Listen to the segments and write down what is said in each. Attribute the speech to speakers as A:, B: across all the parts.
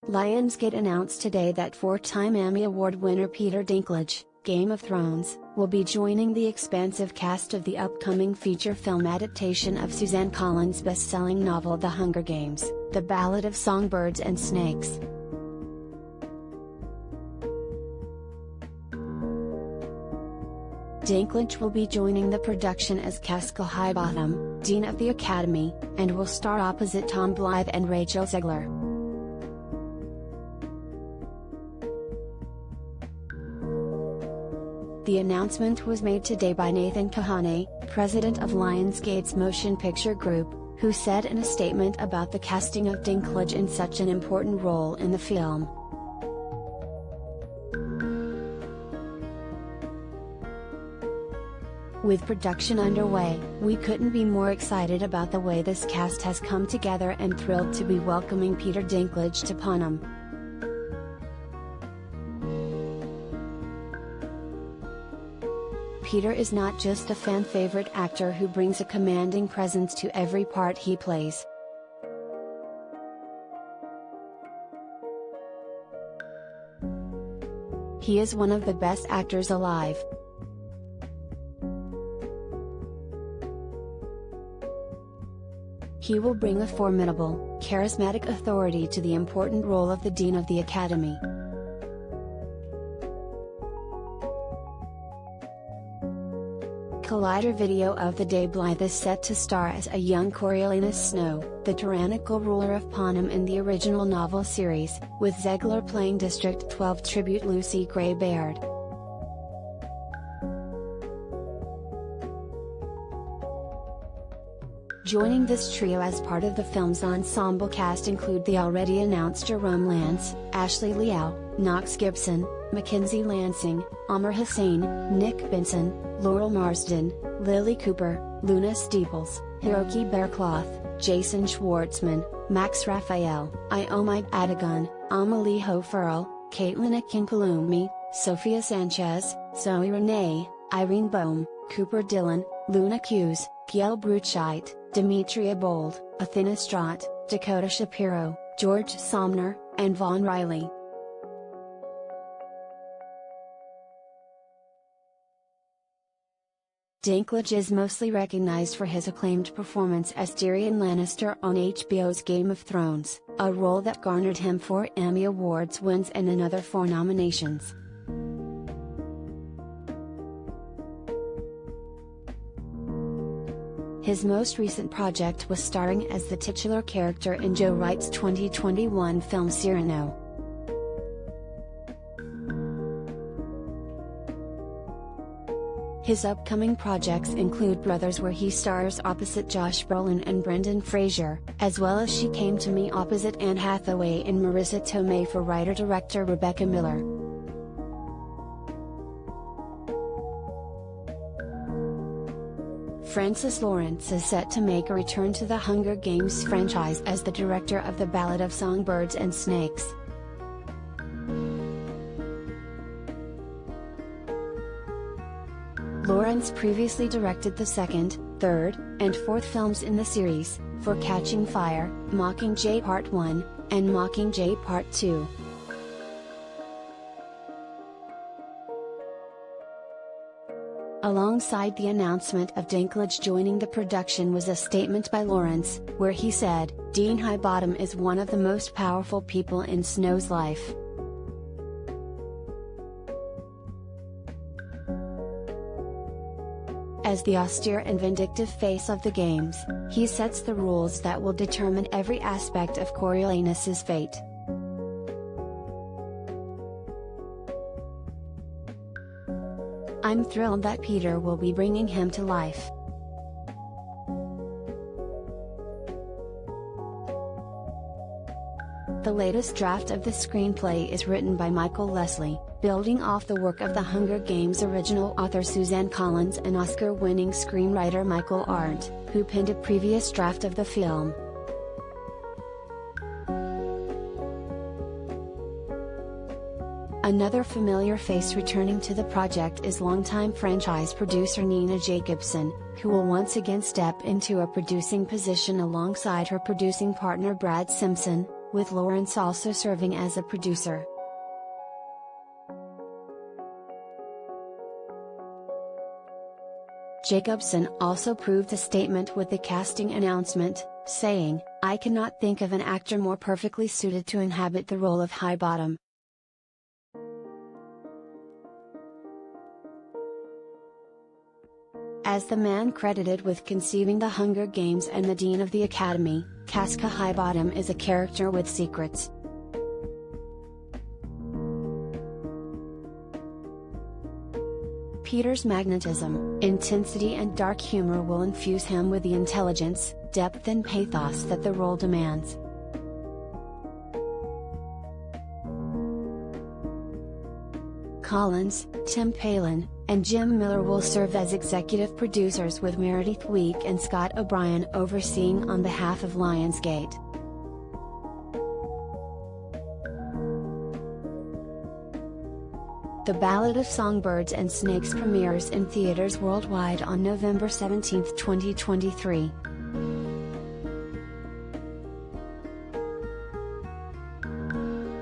A: Lionsgate announced today that four-time Emmy Award winner Peter Dinklage, Game of Thrones, will be joining the expansive cast of the upcoming feature film adaptation of Suzanne Collins' best-selling novel The Hunger Games, The Ballad of Songbirds and Snakes. Dinklage will be joining the production as Casca Highbottom, Dean of the Academy, and will star opposite Tom Blyth and Rachel Zegler. The announcement was made today by Nathan Kahane, president of Lionsgate's Motion Picture Group, who said in a statement about the casting of Dinklage in such an important role in the film. With production underway, we couldn't be more excited about the way this cast has come together and thrilled to be welcoming Peter Dinklage to Panem. Peter is not just a fan-favorite actor who brings a commanding presence to every part he plays. He is one of the best actors alive. He will bring a formidable, charismatic authority to the important role of the Dean of the Academy. Collider video of the day. Blyth is set to star as a young Coriolanus Snow, the tyrannical ruler of Panem in the original novel series, with Zegler playing District 12 tribute Lucy Gray-Baird. Joining this trio as part of the film's ensemble cast include the already announced Jerome Lance, Ashley Liao, Knox Gibson, Mackenzie Lansing, Amr Hussain, Nick Benson, Laurel Marsden, Lily Cooper, Luna Steeples, Hiroki Bearcloth, Jason Schwartzman, Max Raphael, Iomide Adagun, Amelie Hoferl, Caitlin Akinkulumi, Sophia Sanchez, Zoe Renee, Irene Bohm, Cooper Dillon, Luna Hughes, Giel Bruchite, Demetria Bold, Athena Strott, Dakota Shapiro, George Somner, and Vaughn Riley. Dinklage is mostly recognized for his acclaimed performance as Tyrion Lannister on HBO's Game of Thrones, a role that garnered him 4 Emmy Awards wins and another 4 nominations. His most recent project was starring as the titular character in Joe Wright's 2021 film Cyrano. His upcoming projects include Brothers, where he stars opposite Josh Brolin and Brendan Fraser, as well as She Came to Me opposite Anne Hathaway and Marissa Tomei for writer-director Rebecca Miller. Francis Lawrence is set to make a return to the Hunger Games franchise as the director of The Ballad of Songbirds and Snakes. Lawrence previously directed the second, third, and fourth films in the series, for Catching Fire, Mockingjay Part 1, and Mockingjay Part 2. Alongside the announcement of Dinklage joining the production was a statement by Lawrence, where he said, "Dean Highbottom is one of the most powerful people in Snow's life. As the austere and vindictive face of the games, he sets the rules that will determine every aspect of Coriolanus' fate." "I'm thrilled that Peter will be bringing him to life. The latest draft of the screenplay is written by Michael Leslie, building off the work of The Hunger Games original author Suzanne Collins and Oscar-winning screenwriter Michael Arndt, who penned a previous draft of the film. Another familiar face returning to the project is longtime franchise producer Nina Jacobson, who will once again step into a producing position alongside her producing partner Brad Simpson, with Lawrence also serving as a producer. Jacobson also proved a statement with the casting announcement, saying, "I cannot think of an actor more perfectly suited to inhabit the role of Highbottom." As the man credited with conceiving the Hunger Games and the Dean of the Academy, Casca Highbottom is a character with secrets. Peter's magnetism, intensity and dark humor will infuse him with the intelligence, depth and pathos that the role demands. Collins, Tim Palin, and Jim Miller will serve as executive producers, with Meredith Week and Scott O'Brien overseeing on behalf of Lionsgate. The Ballad of Songbirds and Snakes premieres in theaters worldwide on November 17, 2023.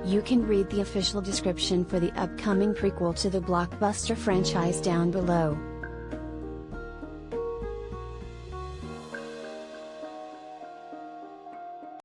A: You can read the official description for the upcoming prequel to the blockbuster franchise down below.